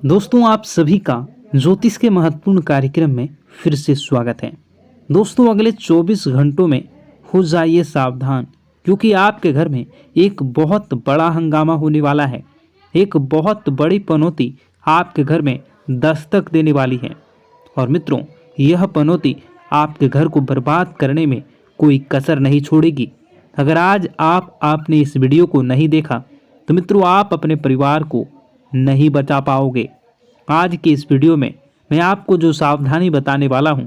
दोस्तों, आप सभी का ज्योतिष के महत्वपूर्ण कार्यक्रम में फिर से स्वागत है। दोस्तों, अगले 24 घंटों में हो जाइए सावधान, क्योंकि आपके घर में एक बहुत बड़ा हंगामा होने वाला है। एक बहुत बड़ी पनौती आपके घर में दस्तक देने वाली है। और मित्रों, यह पनौती आपके घर को बर्बाद करने में कोई कसर नहीं छोड़ेगी। अगर आज आपने इस वीडियो को नहीं देखा तो मित्रों, आप अपने परिवार को नहीं बचा पाओगे। आज के इस वीडियो में मैं आपको जो सावधानी बताने वाला हूं,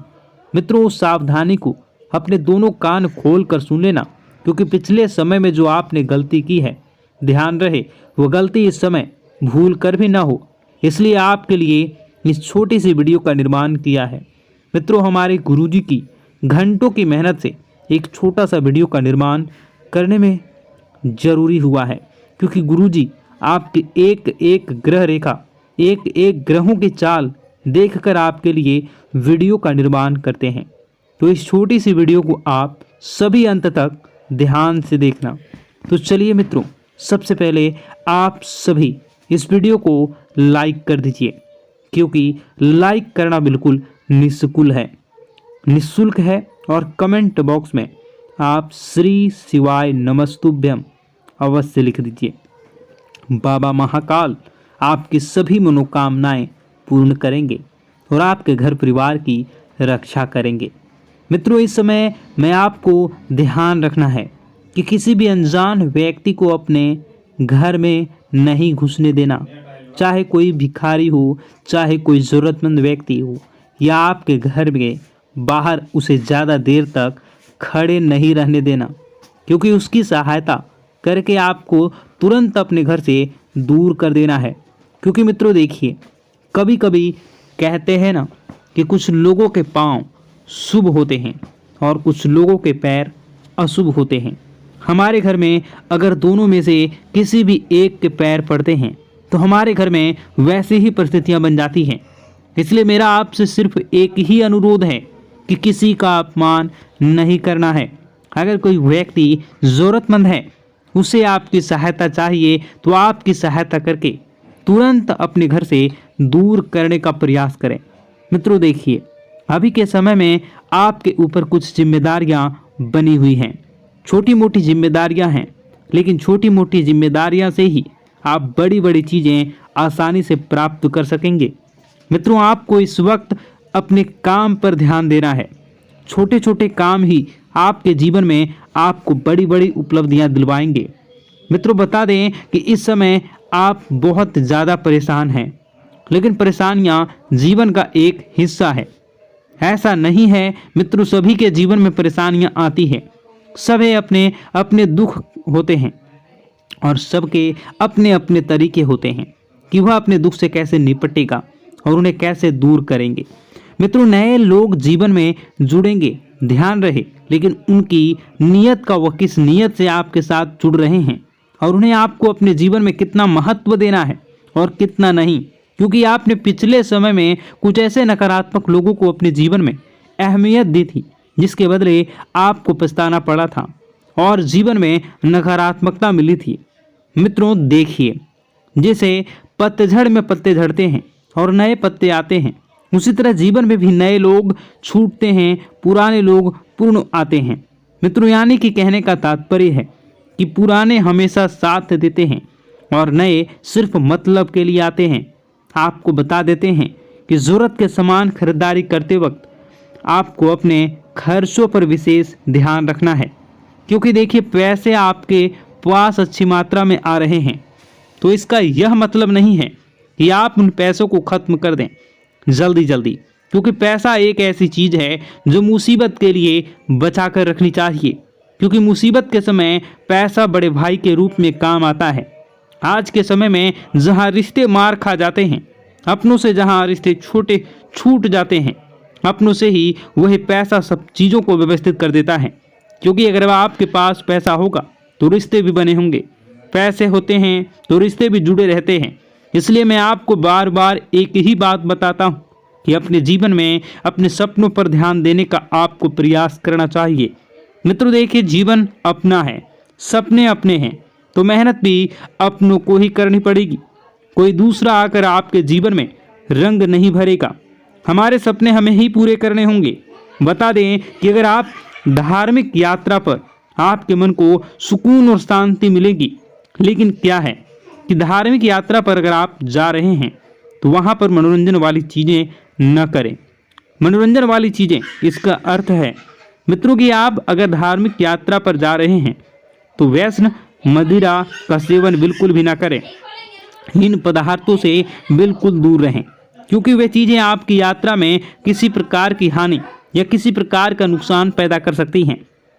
मित्रों, उस सावधानी को अपने दोनों कान खोल कर सुन लेना, क्योंकि पिछले समय में जो आपने गलती की है, ध्यान रहे वो गलती इस समय भूल कर भी ना हो। इसलिए आपके लिए इस छोटी सी वीडियो का निर्माण किया है। मित्रों, हमारे गुरुजी की घंटों की मेहनत से एक छोटा सा वीडियो का निर्माण करने में जरूरी हुआ है, क्योंकि गुरुजी आपकी एक एक ग्रह रेखा, एक एक ग्रहों की चाल देखकर आपके लिए वीडियो का निर्माण करते हैं। तो इस छोटी सी वीडियो को आप सभी अंत तक ध्यान से देखना। तो चलिए मित्रों, सबसे पहले आप सभी इस वीडियो को लाइक कर दीजिए, क्योंकि लाइक करना बिल्कुल निःशुल्क है। और कमेंट बॉक्स में आप श्री शिवाय नमस्तुभ्यम अवश्य लिख दीजिए। बाबा महाकाल आपकी सभी मनोकामनाएं पूर्ण करेंगे और आपके घर परिवार की रक्षा करेंगे। मित्रों, इस समय मैं आपको ध्यान रखना है कि किसी भी अनजान व्यक्ति को अपने घर में नहीं घुसने देना। चाहे कोई भिखारी हो, चाहे कोई ज़रूरतमंद व्यक्ति हो, या आपके घर में बाहर उसे ज़्यादा देर तक खड़े नहीं रहने देना, क्योंकि उसकी सहायता करके आपको तुरंत अपने घर से दूर कर देना है। क्योंकि मित्रों देखिए, कभी कभी कहते हैं ना कि कुछ लोगों के पांव शुभ होते हैं और कुछ लोगों के पैर अशुभ होते हैं। हमारे घर में अगर दोनों में से किसी भी एक के पैर पड़ते हैं तो हमारे घर में वैसी ही परिस्थितियां बन जाती हैं। इसलिए मेरा आपसे सिर्फ एक ही अनुरोध है कि किसी का अपमान नहीं करना है। अगर कोई व्यक्ति ज़रूरतमंद है, उसे आपकी सहायता चाहिए, तो आपकी सहायता करके तुरंत अपने घर से दूर करने का प्रयास करें। मित्रों देखिए, अभी के समय में आपके ऊपर कुछ जिम्मेदारियां बनी हुई हैं। छोटी मोटी जिम्मेदारियां हैं, लेकिन छोटी मोटी जिम्मेदारियां से ही आप बड़ी बड़ी चीज़ें आसानी से प्राप्त कर सकेंगे। मित्रों, आपको इस वक्त अपने काम पर ध्यान देना है। छोटे छोटे काम ही आपके जीवन में आपको बड़ी बड़ी उपलब्धियां दिलवाएंगे। मित्रों, बता दें कि इस समय आप बहुत ज़्यादा परेशान हैं, लेकिन परेशानियां जीवन का एक हिस्सा है। ऐसा नहीं है मित्रों, सभी के जीवन में परेशानियां आती हैं। सभी अपने अपने दुख होते हैं और सबके अपने अपने तरीके होते हैं कि वह अपने दुख से कैसे निपटेगा और उन्हें कैसे दूर करेंगे। मित्रों, नए लोग जीवन में जुड़ेंगे, ध्यान रहे, लेकिन उनकी नीयत का, वह किस नीयत से आपके साथ जुड़ रहे हैं और उन्हें आपको अपने जीवन में कितना महत्व देना है और कितना नहीं। क्योंकि आपने पिछले समय में कुछ ऐसे नकारात्मक लोगों को अपने जीवन में अहमियत दी थी, जिसके बदले आपको पछताना पड़ा था और जीवन में नकारात्मकता मिली थी। मित्रों देखिए, जैसे पतझड़ में पत्ते झड़ते हैं और नए पत्ते आते हैं, उसी तरह जीवन में भी नए लोग छूटते हैं, पुराने लोग पूर्ण आते हैं। मित्रों, यानी कि कहने का तात्पर्य है कि पुराने हमेशा साथ देते हैं और नए सिर्फ मतलब के लिए आते हैं। आपको बता देते हैं कि ज़रूरत के सामान खरीदारी करते वक्त आपको अपने खर्चों पर विशेष ध्यान रखना है, क्योंकि देखिए, पैसे आपके पास अच्छी मात्रा में आ रहे हैं, तो इसका यह मतलब नहीं है कि आप उन पैसों को खत्म कर दें जल्दी जल्दी, क्योंकि पैसा एक ऐसी चीज़ है जो मुसीबत के लिए बचा कर रखनी चाहिए। क्योंकि मुसीबत के समय पैसा बड़े भाई के रूप में काम आता है। आज के समय में जहां रिश्ते मार खा जाते हैं, अपनों से जहां रिश्ते छोटे छूट जाते हैं, अपनों से ही वही पैसा सब चीज़ों को व्यवस्थित कर देता है। क्योंकि अगर आपके पास पैसा होगा तो रिश्ते भी बने होंगे, पैसे होते हैं तो रिश्ते भी जुड़े रहते हैं। इसलिए मैं आपको बार बार एक ही बात बताता हूँ कि अपने जीवन में अपने सपनों पर ध्यान देने का आपको प्रयास करना चाहिए। मित्रों देखिए, जीवन अपना है, सपने अपने हैं, तो मेहनत भी अपनों को ही करनी पड़ेगी। कोई दूसरा आकर आपके जीवन में रंग नहीं भरेगा। हमारे सपने हमें ही पूरे करने होंगे। बता दें कि अगर आप धार्मिक यात्रा पर आपके मन को सुकून और शांति मिलेगी, लेकिन क्या है कि धार्मिक यात्रा पर अगर आप जा रहे हैं तो वहाँ पर मनोरंजन वाली चीज़ें न करें। मनोरंजन वाली चीज़ें, इसका अर्थ है मित्रों कि आप अगर धार्मिक यात्रा पर जा रहे हैं तो व्यसन मदिरा का सेवन बिल्कुल भी ना करें। इन पदार्थों से बिल्कुल दूर रहें, क्योंकि वे चीज़ें आपकी यात्रा में किसी प्रकार की हानि या किसी प्रकार का नुकसान पैदा कर सकती हैं।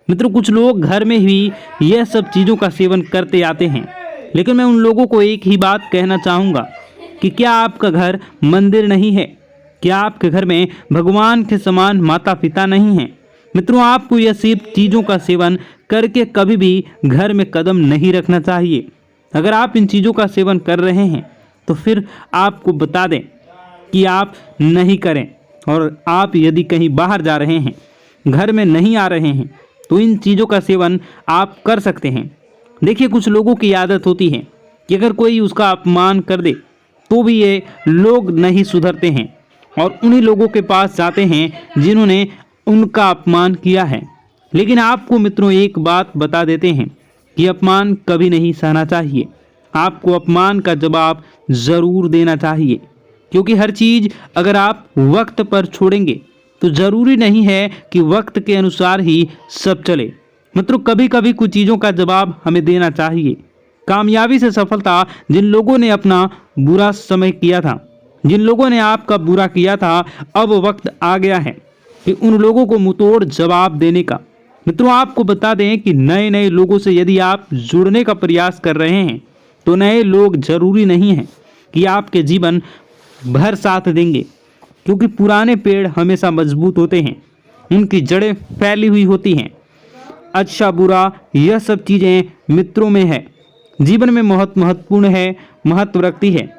मित्रों, कुछ लोग घर में ही यह सब चीज़ों का सेवन करते आते हैं, लेकिन मैं उन लोगों को एक ही बात कहना चाहूँगा कि क्या आपका घर मंदिर नहीं है? क्या आपके घर में भगवान के समान माता पिता नहीं हैं? मित्रों, आपको यह सब चीज़ों का सेवन करके कभी भी घर में कदम नहीं रखना चाहिए। अगर आप इन चीज़ों का सेवन कर रहे हैं तो फिर आपको बता दें कि आप नहीं करें, और आप यदि कहीं बाहर जा रहे हैं, घर में नहीं आ रहे हैं, तो इन चीज़ों का सेवन आप कर सकते हैं। देखिए, कुछ लोगों की आदत होती है कि अगर कोई उसका अपमान कर दे तो भी ये लोग नहीं सुधरते हैं और उन्हीं लोगों के पास जाते हैं जिन्होंने उनका अपमान किया है। लेकिन आपको मित्रों एक बात बता देते हैं कि अपमान कभी नहीं सहना चाहिए। आपको अपमान का जवाब ज़रूर देना चाहिए, क्योंकि हर चीज़ अगर आप वक्त पर छोड़ेंगे तो ज़रूरी नहीं है कि वक्त के अनुसार ही सब चले। मित्रों, कभी कभी कुछ चीज़ों का जवाब हमें देना चाहिए। कामयाबी से सफलता, जिन लोगों ने अपना बुरा समय किया था, जिन लोगों ने आपका बुरा किया था, अब वक्त आ गया है कि उन लोगों को मुंहतोड़ जवाब देने का। मित्रों, आपको बता दें कि नए नए लोगों से यदि आप जुड़ने का प्रयास कर रहे हैं तो नए लोग जरूरी नहीं हैं कि आपके जीवन भर साथ देंगे, क्योंकि पुराने पेड़ हमेशा मजबूत होते हैं, उनकी जड़ें फैली हुई होती हैं। अच्छा बुरा यह सब चीज़ें मित्रों में है, जीवन में बहुत महत्वपूर्ण है, महत्व रखती है।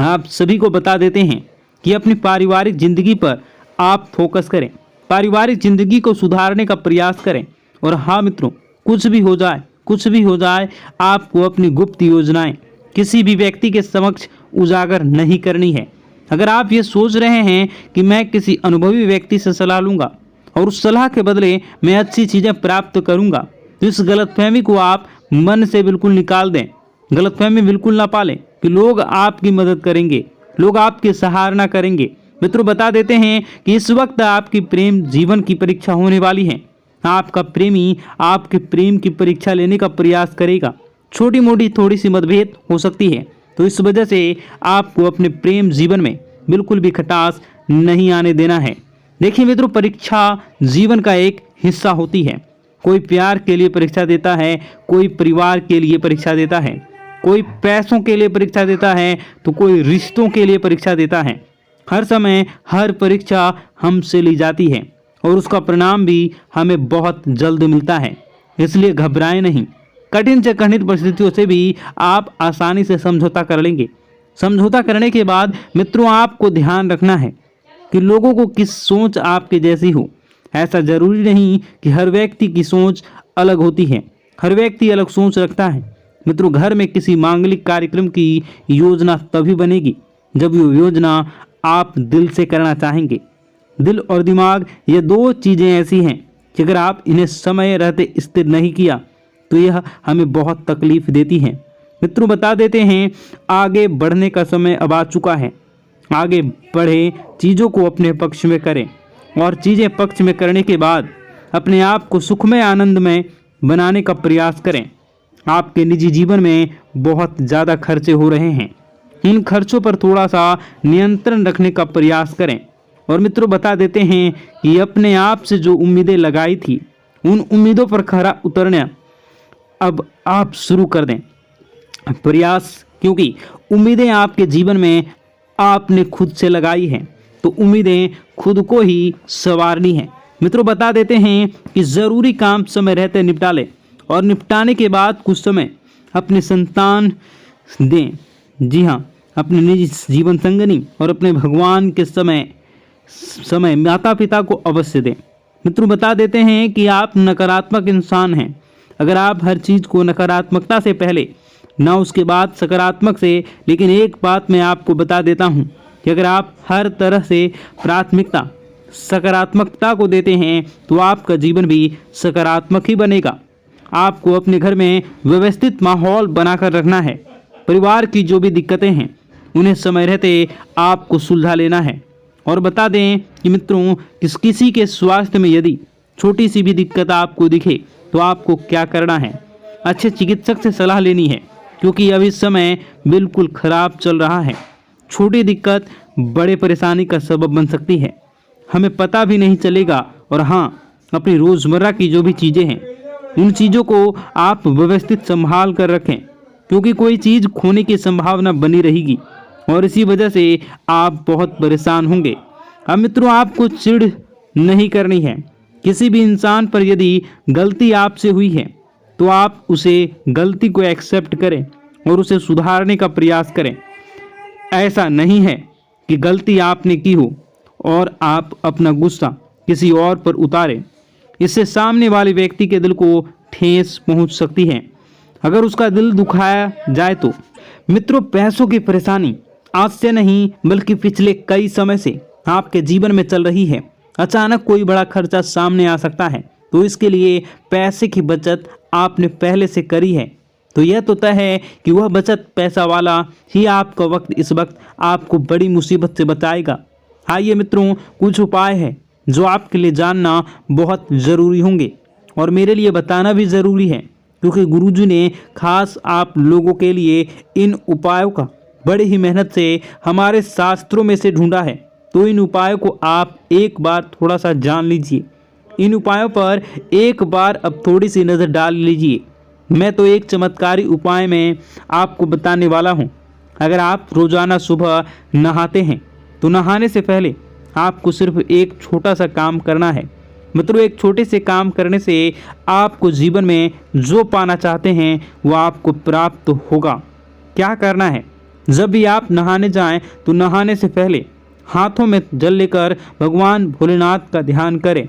आप सभी को बता देते हैं कि अपनी पारिवारिक जिंदगी पर आप फोकस करें, पारिवारिक जिंदगी को सुधारने का प्रयास करें। और हाँ मित्रों, कुछ भी हो जाए, कुछ भी हो जाए, आपको अपनी गुप्त योजनाएं किसी भी व्यक्ति के समक्ष उजागर नहीं करनी है। अगर आप ये सोच रहे हैं कि मैं किसी अनुभवी व्यक्ति से सलाह लूँगा और उस सलाह के बदले मैं अच्छी चीज़ें प्राप्त करूँगा, तो इस गलतफहमी को आप मन से बिल्कुल निकाल दें। गलतफहमी बिल्कुल ना पालें कि लोग आपकी मदद करेंगे, लोग आपकी सराहना करेंगे। मित्रों, बता देते हैं कि इस वक्त आपकी प्रेम जीवन की परीक्षा होने वाली है। आपका प्रेमी आपके प्रेम की परीक्षा लेने का प्रयास करेगा। छोटी मोटी थोड़ी सी मतभेद हो सकती है, तो इस वजह से आपको अपने प्रेम जीवन में बिल्कुल भी खटास नहीं आने देना है। देखिए मित्रों, परीक्षा जीवन का एक हिस्सा होती है। कोई प्यार के लिए परीक्षा देता है, कोई परिवार के लिए परीक्षा देता है, कोई पैसों के लिए परीक्षा देता है, तो कोई रिश्तों के लिए परीक्षा देता है। हर समय हर परीक्षा हमसे ली जाती है और उसका परिणाम भी हमें बहुत जल्द मिलता है। इसलिए घबराएं नहीं। कठिन से कठिन परिस्थितियों से भी आप आसानी से समझौता कर लेंगे। समझौता करने के बाद मित्रों, आपको ध्यान रखना है कि लोगों को किस सोच आपके जैसी हो। ऐसा जरूरी नहीं कि हर व्यक्ति की सोच अलग होती है, हर व्यक्ति अलग सोच रखता है। मित्रों, घर में किसी मांगलिक कार्यक्रम की योजना तभी बनेगी जब वो योजना आप दिल से करना चाहेंगे। दिल और दिमाग, ये दो चीज़ें ऐसी हैं कि अगर आप इन्हें समय रहते स्थिर नहीं किया तो यह हमें बहुत तकलीफ देती हैं। मित्रों, बता देते हैं आगे बढ़ने का समय अब आ चुका है। आगे बढ़े, चीज़ों को अपने पक्ष में करें और चीज़ें पक्ष में करने के बाद अपने आप को सुखमय आनंदमय बनाने का प्रयास करें। आपके निजी जीवन में बहुत ज़्यादा खर्चे हो रहे हैं, इन खर्चों पर थोड़ा सा नियंत्रण रखने का प्रयास करें। और मित्रों, बता देते हैं कि अपने आप से जो उम्मीदें लगाई थी, उन उम्मीदों पर खरा उतरना अब आप शुरू कर दें प्रयास, क्योंकि उम्मीदें आपके जीवन में आपने खुद से लगाई हैं, तो उम्मीदें खुद को ही संवारनी है। मित्रों, बता देते हैं कि ज़रूरी काम समय रहते निपटा लें और निपटाने के बाद कुछ समय अपने संतान दें। जी हाँ, अपने निजी जीवन संगनी और अपने भगवान के समय माता पिता को अवश्य दें। मित्रों, बता देते हैं कि आप नकारात्मक इंसान हैं। अगर आप हर चीज़ को नकारात्मकता से पहले ना उसके बाद सकारात्मक से। लेकिन एक बात मैं आपको बता देता हूँ कि अगर आप हर तरह से प्राथमिकता सकारात्मकता को देते हैं तो आपका जीवन भी सकारात्मक ही बनेगा। आपको अपने घर में व्यवस्थित माहौल बनाकर रखना है। परिवार की जो भी दिक्कतें हैं उन्हें समय रहते आपको सुलझा लेना है। और बता दें कि मित्रों, किसी के स्वास्थ्य में यदि छोटी सी भी दिक्कत आपको दिखे तो आपको क्या करना है, अच्छे चिकित्सक से सलाह लेनी है, क्योंकि अभी समय बिल्कुल खराब चल रहा है। छोटी दिक्कत बड़े परेशानी का सबब बन सकती है, हमें पता भी नहीं चलेगा। और हाँ, अपनी रोज़मर्रा की जो भी चीज़ें हैं उन चीज़ों को आप व्यवस्थित संभाल कर रखें, क्योंकि कोई चीज़ खोने की संभावना बनी रहेगी और इसी वजह से आप बहुत परेशान होंगे। अब मित्रों, आपको चिढ़ नहीं करनी है। किसी भी इंसान पर यदि गलती आपसे हुई है तो आप उसे गलती को एक्सेप्ट करें और उसे सुधारने का प्रयास करें। ऐसा नहीं है कि गलती आपने की हो और आप अपना गुस्सा किसी और पर उतारें। इससे सामने वाले व्यक्ति के दिल को ठेस पहुंच सकती है, अगर उसका दिल दुखाया जाए तो। मित्रों, पैसों की परेशानी आज से नहीं बल्कि पिछले कई समय से आपके जीवन में चल रही है। अचानक कोई बड़ा खर्चा सामने आ सकता है, तो इसके लिए पैसे की बचत आपने पहले से करी है तो यह तो तय है कि वह बचत पैसा वाला ही आपका वक्त इस वक्त आपको बड़ी मुसीबत से बचाएगा। आइए मित्रों, कुछ उपाय है जो आपके लिए जानना बहुत ज़रूरी होंगे और मेरे लिए बताना भी ज़रूरी है, क्योंकि गुरुजी ने खास आप लोगों के लिए इन उपायों का बड़ी ही मेहनत से हमारे शास्त्रों में से ढूंढा है। तो इन उपायों को आप एक बार थोड़ा सा जान लीजिए। इन उपायों पर एक बार अब थोड़ी सी नज़र डाल लीजिए। मैं तो एक चमत्कारी उपाय में आपको बताने वाला हूँ। अगर आप रोज़ाना सुबह नहाते हैं तो नहाने से पहले आपको सिर्फ एक छोटा सा काम करना है। मित्रों, एक छोटे से काम करने से आपको जीवन में जो पाना चाहते हैं वो आपको प्राप्त होगा। क्या करना है, जब भी आप नहाने जाएं तो नहाने से पहले हाथों में जल लेकर भगवान भोलेनाथ का ध्यान करें।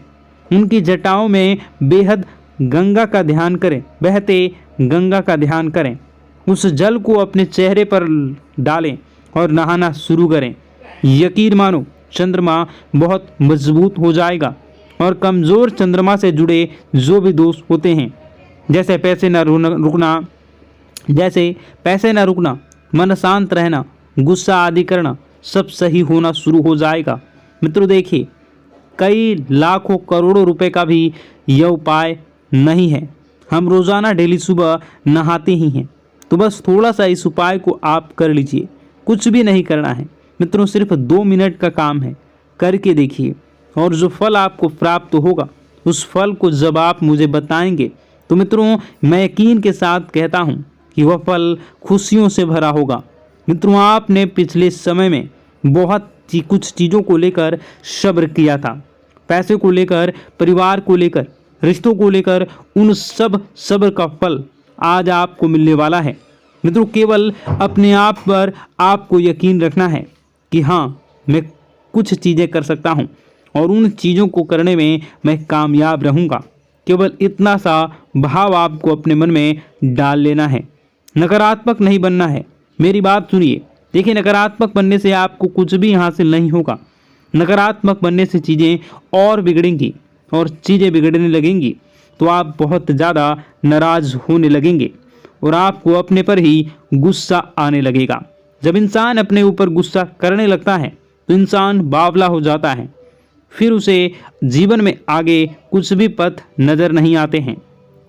उनकी जटाओं में बेहद गंगा का ध्यान करें, बहते गंगा का ध्यान करें। उस जल को अपने चेहरे पर डालें और नहाना शुरू करें। यकीन मानो, चंद्रमा बहुत मजबूत हो जाएगा और कमज़ोर चंद्रमा से जुड़े जो भी दोष होते हैं, जैसे पैसे न रुकना, मन शांत रहना, गुस्सा आदि करना, सब सही होना शुरू हो जाएगा। मित्रों देखिए, कई लाखों करोड़ों रुपए का भी यह उपाय नहीं है। हम रोज़ाना डेली सुबह नहाते ही हैं, तो बस थोड़ा सा इस उपाय को आप कर लीजिए। कुछ भी नहीं करना है मित्रों, सिर्फ 2 मिनट का काम है, करके देखिए। और जो फल आपको प्राप्त होगा उस फल को जब आप मुझे बताएंगे तो मित्रों, मैं यकीन के साथ कहता हूँ कि वह फल खुशियों से भरा होगा। मित्रों, आपने पिछले समय में बहुत कुछ चीज़ों को लेकर सब्र किया था, पैसे को लेकर, परिवार को लेकर, रिश्तों को लेकर, उन सब सब्र का फल आज आपको मिलने वाला है। मित्रों, केवल अपने आप पर आपको यकीन रखना है कि हाँ, मैं कुछ चीज़ें कर सकता हूँ और उन चीज़ों को करने में मैं कामयाब रहूँगा। केवल इतना सा भाव आपको अपने मन में डाल लेना है। नकारात्मक नहीं बनना है। मेरी बात सुनिए। देखिए, नकारात्मक बनने से आपको कुछ भी हासिल नहीं होगा। नकारात्मक बनने से चीज़ें और बिगड़ेंगी और चीज़ें बिगड़ने लगेंगी तो आप बहुत ज़्यादा नाराज़ होने लगेंगे और आपको अपने पर ही गुस्सा आने लगेगा। जब इंसान अपने ऊपर गुस्सा करने लगता है तो इंसान बावला हो जाता है, फिर उसे जीवन में आगे कुछ भी पथ नज़र नहीं आते हैं,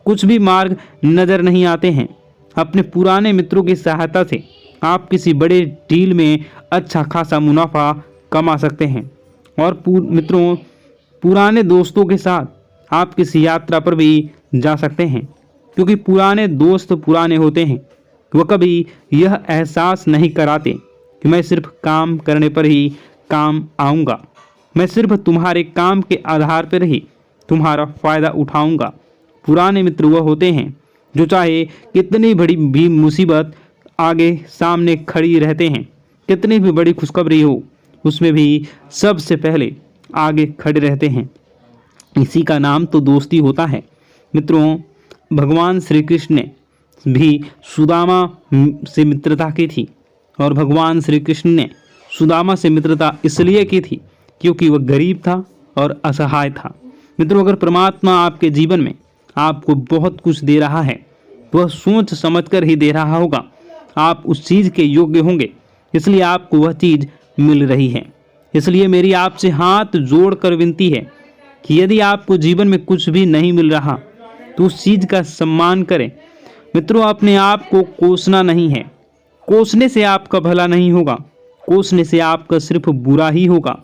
कुछ भी मार्ग नज़र नहीं आते हैं। अपने पुराने मित्रों की सहायता से आप किसी बड़े डील में अच्छा खासा मुनाफा कमा सकते हैं और मित्रों, पुराने दोस्तों के साथ आप किसी यात्रा पर भी जा सकते हैं, क्योंकि पुराने दोस्त पुराने होते हैं। वह कभी यह एहसास नहीं कराते कि मैं सिर्फ काम करने पर ही काम आऊँगा, मैं सिर्फ तुम्हारे काम के आधार पर ही तुम्हारा फ़ायदा उठाऊँगा। पुराने मित्र वह होते हैं जो चाहे कितनी बड़ी भी मुसीबत आगे सामने खड़ी रहते हैं, कितनी भी बड़ी खुशखबरी हो उसमें भी सबसे पहले आगे खड़े रहते हैं। इसी का नाम तो दोस्ती होता है। मित्रों, भगवान श्री कृष्ण ने भी सुदामा से मित्रता की थी और भगवान श्री कृष्ण ने सुदामा से मित्रता इसलिए की थी क्योंकि वह गरीब था और असहाय था। मित्रों, अगर परमात्मा आपके जीवन में आपको बहुत कुछ दे रहा है तो वह सोच समझकर ही दे रहा होगा। आप उस चीज़ के योग्य होंगे, इसलिए आपको वह चीज़ मिल रही है। इसलिए मेरी आपसे हाथ जोड़कर विनती है कि यदि आपको जीवन में कुछ भी नहीं मिल रहा तो उस चीज़ का सम्मान करें। मित्रों, अपने आप को कोसना नहीं है। कोसने से आपका भला नहीं होगा, कोसने से आपका सिर्फ बुरा ही होगा।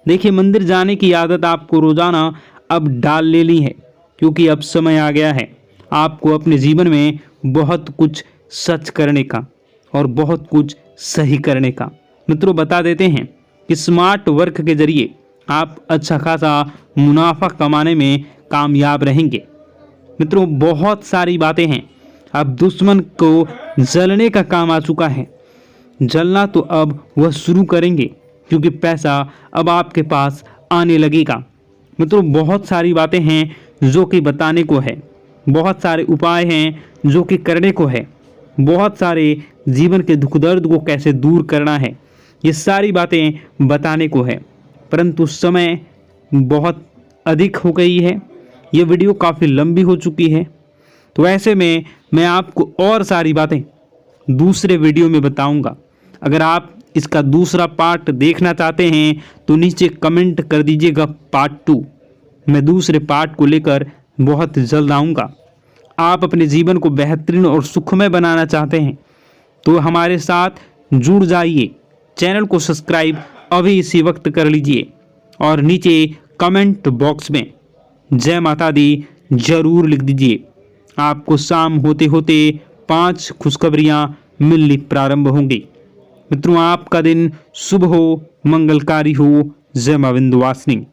देखिए, मंदिर जाने की आदत आपको रोजाना अब डाल लेनी है, क्योंकि अब समय आ गया है आपको अपने जीवन में बहुत कुछ सच करने का और बहुत कुछ सही करने का। मित्रों, बता देते हैं कि स्मार्ट वर्क के जरिए आप अच्छा खासा मुनाफा कमाने में कामयाब रहेंगे। मित्रों, बहुत सारी बातें हैं। अब दुश्मन को जलने का काम आ चुका है। जलना तो अब वह शुरू करेंगे, क्योंकि पैसा अब आपके पास आने लगेगा। मित्रों, बहुत सारी बातें हैं जो कि बताने को है, बहुत सारे उपाय हैं जो कि करने को है, बहुत सारे जीवन के दुख दर्द को कैसे दूर करना है, ये सारी बातें बताने को है। परंतु समय बहुत अधिक हो गई है, ये वीडियो काफ़ी लंबी हो चुकी है, तो ऐसे में मैं आपको और सारी बातें दूसरे वीडियो में बताऊंगा। अगर आप इसका दूसरा पार्ट देखना चाहते हैं तो नीचे कमेंट कर दीजिएगा पार्ट 2। मैं दूसरे पार्ट को लेकर बहुत जल्द आऊँगा। आप अपने जीवन को बेहतरीन और सुखमय बनाना चाहते हैं तो हमारे साथ जुड़ जाइए। चैनल को सब्सक्राइब अभी इसी वक्त कर लीजिए और नीचे कमेंट बॉक्स में जय माता दी जरूर लिख दीजिए। आपको शाम होते होते 5 खुशखबरियाँ मिलनी प्रारंभ होंगी। मित्रों, आपका दिन शुभ हो, मंगलकारी हो। जय मां विंध्यवासिनी।